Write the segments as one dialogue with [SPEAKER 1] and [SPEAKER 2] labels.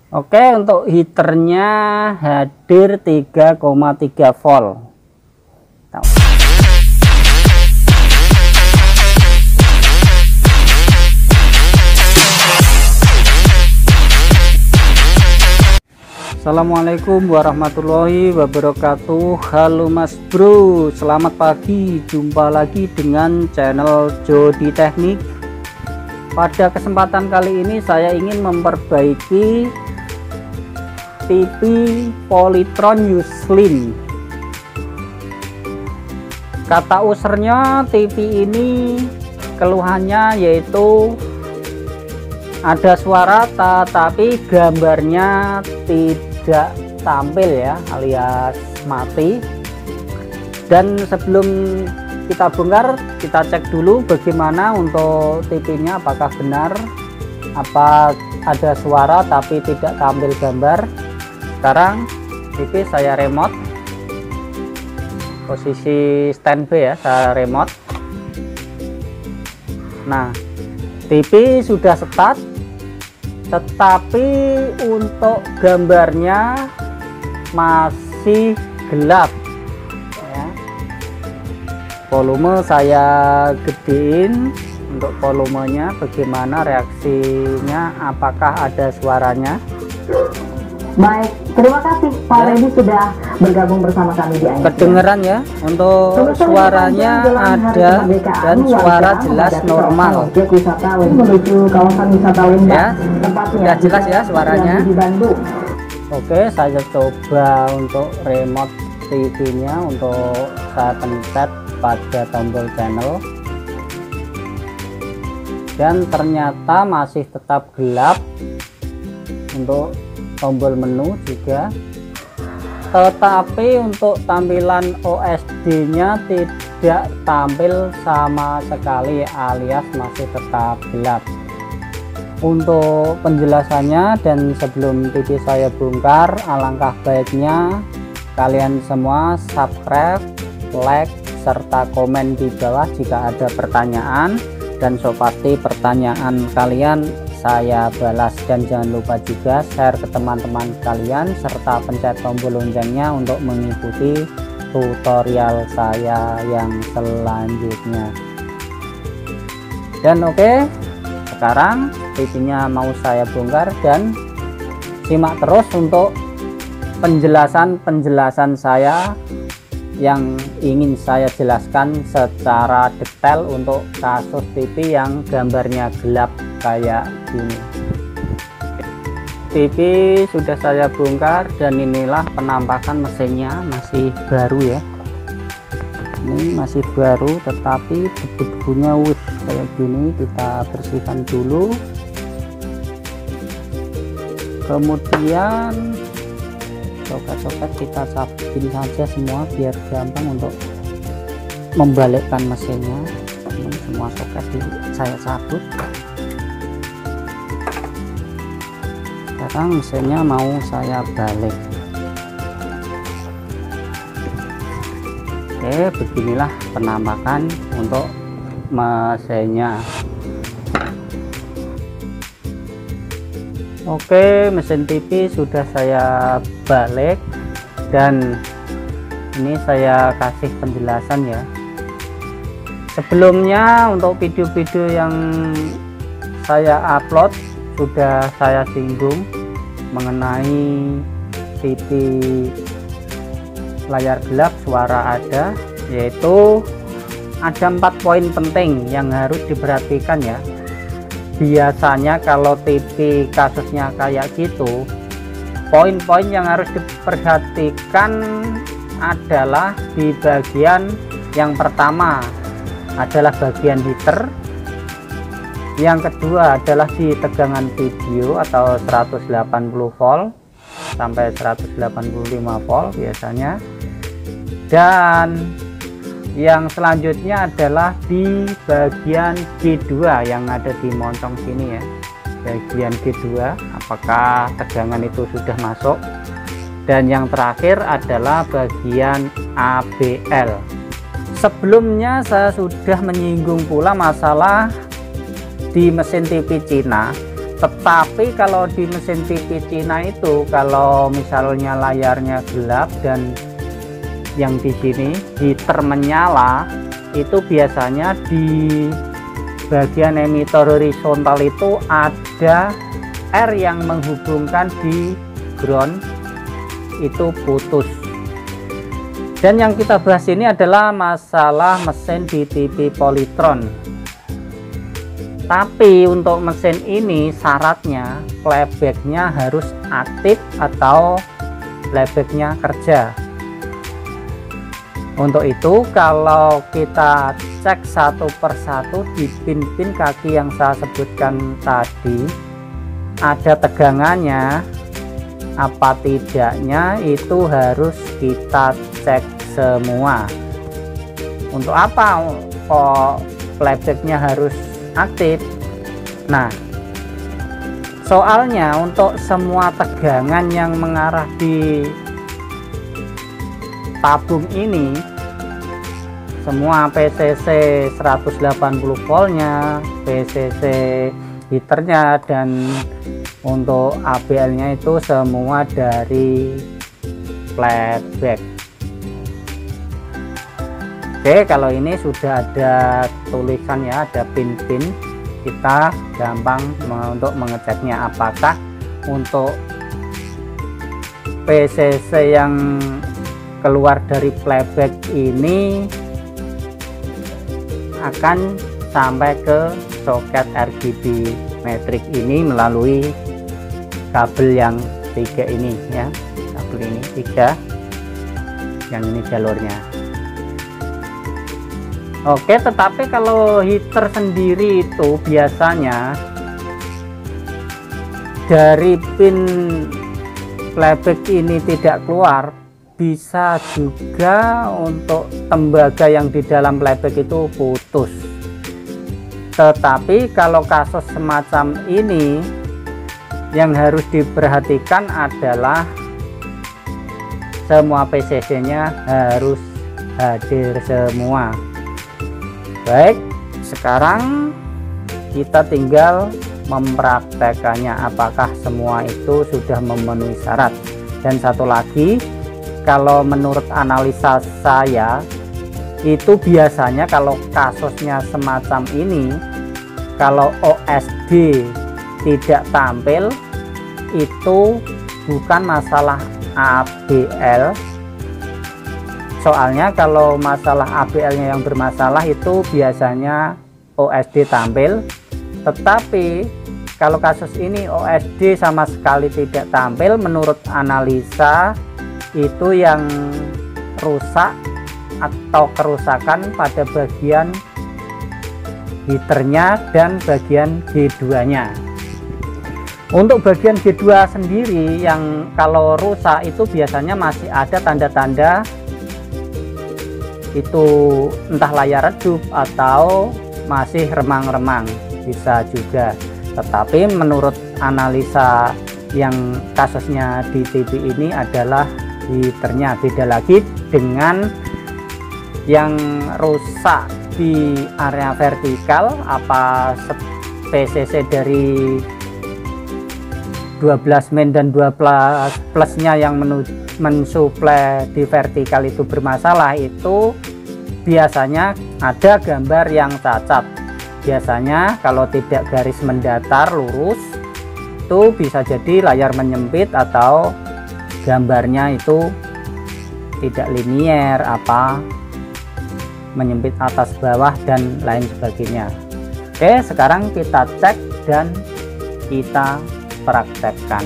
[SPEAKER 1] Oke, untuk heaternya hadir 3,3 volt. Assalamualaikum warahmatullahi wabarakatuh. Halo Mas Bro, selamat pagi. Jumpa lagi dengan channel Jody Teknik. Pada kesempatan kali ini saya ingin memperbaiki TV Polytron Slim. Kata usernya TV ini keluhannya yaitu ada suara tetapi gambarnya tidak tampil ya, alias mati. Dan sebelum kita bongkar, kita cek dulu bagaimana untuk TV-nya, apakah benar apa ada suara tapi tidak tampil gambar. Sekarang TV saya remote, posisi standby ya, saya remote. Nah, TV sudah start, tetapi untuk gambarnya masih gelap ya. Volume saya gedein untuk volumenya, bagaimana reaksinya, apakah ada suaranya.
[SPEAKER 2] Baik, terima kasih Pak Reddy sudah bergabung bersama kami di AMS.
[SPEAKER 1] Kedengeran ya, untuk suaranya ada dan suara jelas normal.
[SPEAKER 2] Objek wisata menuju kawasan wisata Lembang,
[SPEAKER 1] Ya,
[SPEAKER 2] tempatnya
[SPEAKER 1] sudah jelas ya suaranya.
[SPEAKER 2] di Bandung.
[SPEAKER 1] Oke, saya coba untuk remote TV-nya, untuk saya pencet pada tombol channel dan ternyata masih tetap gelap. Untuk tombol menu juga, tetapi untuk tampilan OSD-nya tidak tampil sama sekali, alias masih tetap gelap. Untuk penjelasannya dan sebelum TV saya bongkar, alangkah baiknya kalian semua subscribe, like, serta komen di bawah jika ada pertanyaan, dan so pasti pertanyaan kalian saya balas. Dan jangan lupa juga share ke teman-teman kalian serta pencet tombol loncengnya untuk mengikuti tutorial saya yang selanjutnya. Dan oke, sekarang TV-nya mau saya bongkar dan simak terus untuk penjelasan saya yang ingin saya jelaskan secara detail untuk kasus TV yang gambarnya gelap kayak gini. TV sudah saya bongkar dan inilah penampakan mesinnya, masih baru ya. Ini masih baru tetapi debu-debunya kayak gini. Kita bersihkan dulu, kemudian soket-soket kita sabutin saja semua biar gampang untuk membalikkan mesinnya. Ini semua soket saya sabut. Sekarang mesinnya mau saya balik. Oke, beginilah penampakan untuk mesinnya. Oke, mesin TV sudah saya balik dan ini saya kasih penjelasan ya. Sebelumnya untuk video-video yang saya upload sudah saya singgung mengenai TV layar gelap suara ada, yaitu ada 4 poin penting yang harus diperhatikan ya. Biasanya kalau TV kasusnya kayak gitu, poin-poin yang harus diperhatikan adalah di bagian yang pertama adalah bagian heater, yang kedua adalah di tegangan video atau 180 volt sampai 185 volt biasanya, dan yang selanjutnya adalah di bagian G2 yang ada di moncong sini ya. Bagian G2 apakah tegangan itu sudah masuk, dan yang terakhir adalah bagian ABL. Sebelumnya saya sudah menyinggung pula masalah di mesin TV Cina Tetapi kalau di mesin TV Cina itu, kalau misalnya layarnya gelap dan yang di sini heater menyala, itu biasanya di bagian emitor horizontal itu ada R yang menghubungkan di ground, itu putus. Dan yang kita bahas ini adalah masalah mesin di TV Polytron. Tapi untuk mesin ini syaratnya playbacknya harus aktif atau playbacknya kerja. Untuk itu kalau kita cek satu persatu di pin-pin kaki yang saya sebutkan tadi, ada tegangannya apa tidaknya, itu harus kita cek semua. Untuk apa kok playbacknya harus aktif? Nah, soalnya untuk semua tegangan yang mengarah di tabung ini, semua PCC 180 voltnya, PCC heaternya, dan untuk ABL nya itu semua dari playback. Oke, kalau ini sudah ada tulisan ya, ada pin-pin, kita gampang untuk mengeceknya apakah untuk PCC yang keluar dari playback ini akan sampai ke soket RGB metrik ini melalui kabel yang 3 ini ya, kabel ini 3, yang ini jalurnya. Oke, tetapi kalau heater sendiri itu biasanya dari pin playback ini tidak keluar, bisa juga untuk tembaga yang di dalam playback itu putus. Tetapi kalau kasus semacam ini, yang harus diperhatikan adalah semua PCC nya harus hadir semua. Baik, sekarang kita tinggal mempraktekannya apakah semua itu sudah memenuhi syarat. Dan satu lagi, kalau menurut analisa saya itu biasanya kalau kasusnya semacam ini, kalau OSD tidak tampil itu bukan masalah ABL. Soalnya kalau masalah ABL-nya yang bermasalah itu biasanya OSD tampil. Tetapi kalau kasus ini OSD sama sekali tidak tampil, menurut analisa itu yang rusak atau kerusakan pada bagian heaternya dan bagian G2-nya. Untuk bagian G2 sendiri yang kalau rusak itu biasanya masih ada tanda-tanda itu entah layar redup atau masih remang-remang, bisa juga. Tetapi menurut analisa yang kasusnya di TV ini adalah heaternya, beda lagi dengan yang rusak di area vertikal, apa PCC dari 12 main dan 12 plusnya yang mensuplai di vertikal itu bermasalah, itu biasanya ada gambar yang cacat. Biasanya kalau tidak garis mendatar lurus itu bisa jadi layar menyempit atau gambarnya itu tidak linier, apa menyempit atas bawah dan lain sebagainya. Oke, sekarang kita cek dan kita praktekkan.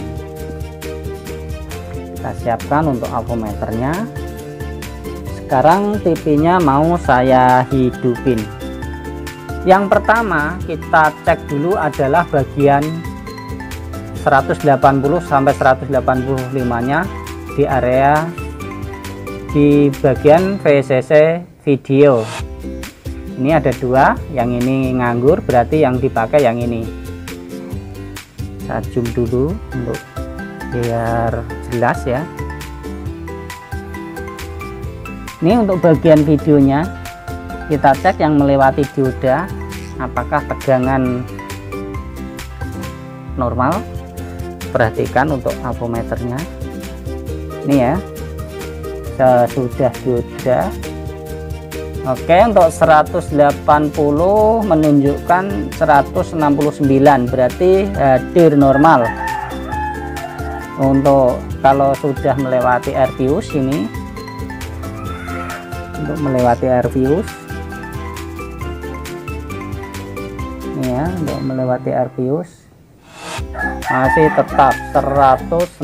[SPEAKER 1] Kita siapkan untuk avometernya. Sekarang TV-nya mau saya hidupin. Yang pertama kita cek dulu adalah bagian 180 sampai 185-nya di area di bagian VCC video. Ini ada dua, yang ini nganggur, berarti yang dipakai yang ini. Saya zoom dulu untuk biar jelas ya. Ini untuk bagian videonya, kita cek yang melewati dioda apakah tegangan normal. Perhatikan untuk avometernya ini ya, sudah diudah. Oke, untuk 180 menunjukkan 169, berarti hadir normal. Untuk kalau sudah melewati air fuse ini, untuk melewati air fuse ini ya, untuk melewati air fuse masih tetap 169,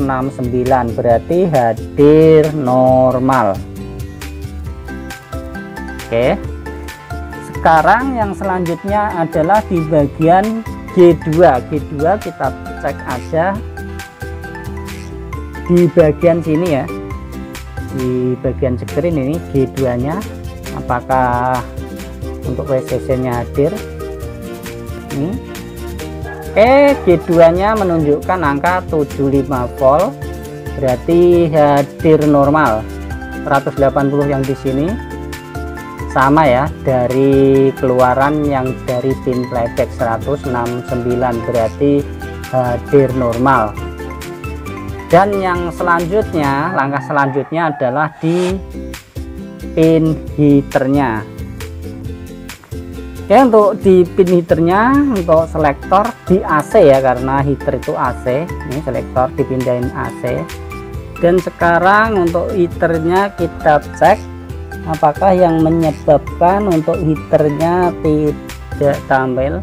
[SPEAKER 1] berarti hadir normal. Oke, sekarang yang selanjutnya adalah di bagian G2. G2 kita cek aja di bagian sini ya, di bagian screen ini G2 nya apakah untuk WCC nya hadir ini. Oke, G2 nya menunjukkan angka 75 volt, berarti hadir normal. 180 yang di sini sama ya, dari keluaran yang dari pin playback 169, berarti hadir normal. Dan yang selanjutnya, langkah selanjutnya adalah di pin heaternya. Oke, untuk di pin heaternya, untuk selektor di AC ya, karena heater itu AC. Ini selektor dipindahin AC. Dan sekarang untuk heaternya kita cek apakah yang menyebabkan untuk heaternya tidak tampil.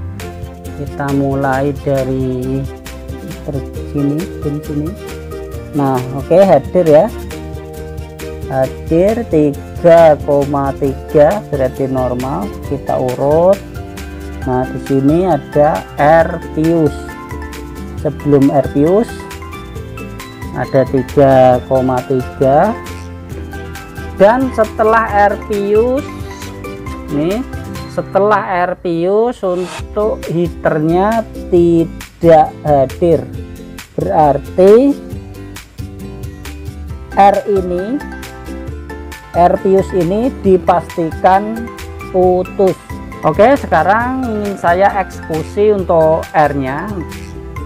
[SPEAKER 1] Kita mulai dari heater sini, pin sini. Nah, oke, hadir ya, hadir 3,3, berarti normal. Kita urut. Nah, di sini ada air fuse. Sebelum air fuse ada 3,3, dan setelah air fuse nih, setelah air fuse untuk heaternya tidak hadir, berarti air fuse ini dipastikan putus. Oke, sekarang ingin saya eksekusi untuk airnya.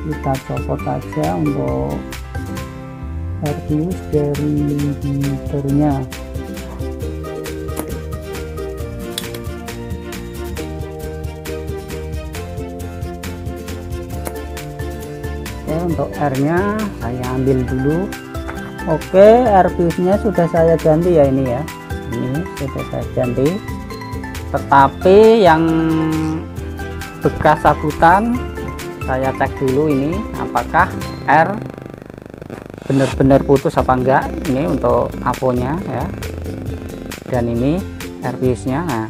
[SPEAKER 1] Kita copot aja untuk air fuse dari heaternya. Oke, untuk airnya saya ambil dulu. Oke, air fuse nya sudah saya ganti ya, ini ya, ini sudah saya ganti. Tetapi yang bekas sabutan saya cek dulu ini apakah air benar-benar putus apa enggak. Ini untuk avonya ya, dan ini air fuse nya. Nah,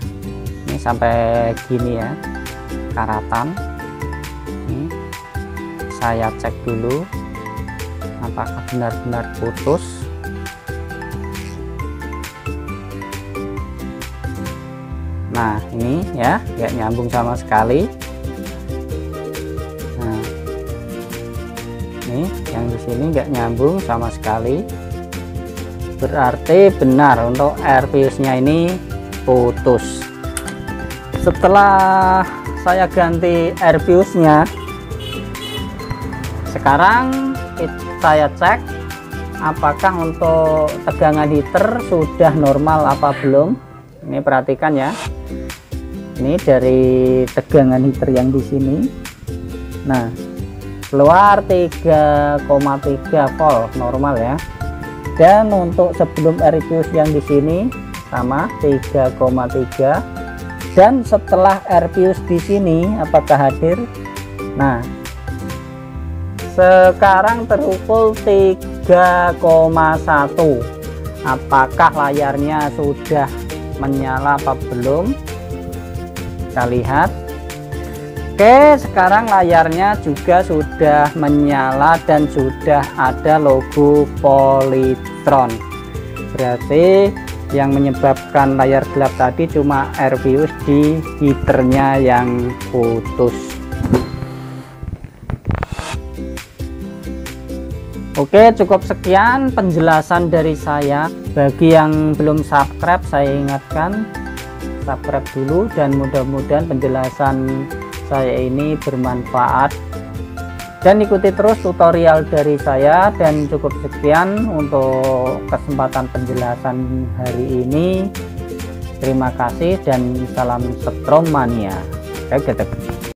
[SPEAKER 1] ini sampai gini ya, karatan. Ini saya cek dulu apakah benar-benar putus. Nah, ini ya, nggak nyambung sama sekali. Nah, ini yang di sini nggak nyambung sama sekali, berarti benar untuk air fuse nya ini putus. Setelah saya ganti air fuse nya, sekarang saya cek apakah untuk tegangan heater sudah normal apa belum. Ini perhatikan ya, ini dari tegangan heater yang di sini. Nah, keluar 3,3 volt normal ya. Dan untuk sebelum air fuse yang di sini sama 3,3. Dan setelah air fuse di sini apakah hadir? Nah, sekarang terukur 3,1. Apakah layarnya sudah menyala apa belum? Kita lihat. Oke, sekarang layarnya juga sudah menyala dan sudah ada logo Polytron. Berarti yang menyebabkan layar gelap tadi cuma air fuse di heaternya yang putus. Oke, cukup sekian penjelasan dari saya. Bagi yang belum subscribe, saya ingatkan subscribe dulu, dan mudah-mudahan penjelasan saya ini bermanfaat dan ikuti terus tutorial dari saya. Dan cukup sekian untuk kesempatan penjelasan hari ini. Terima kasih dan salam Strom Mania.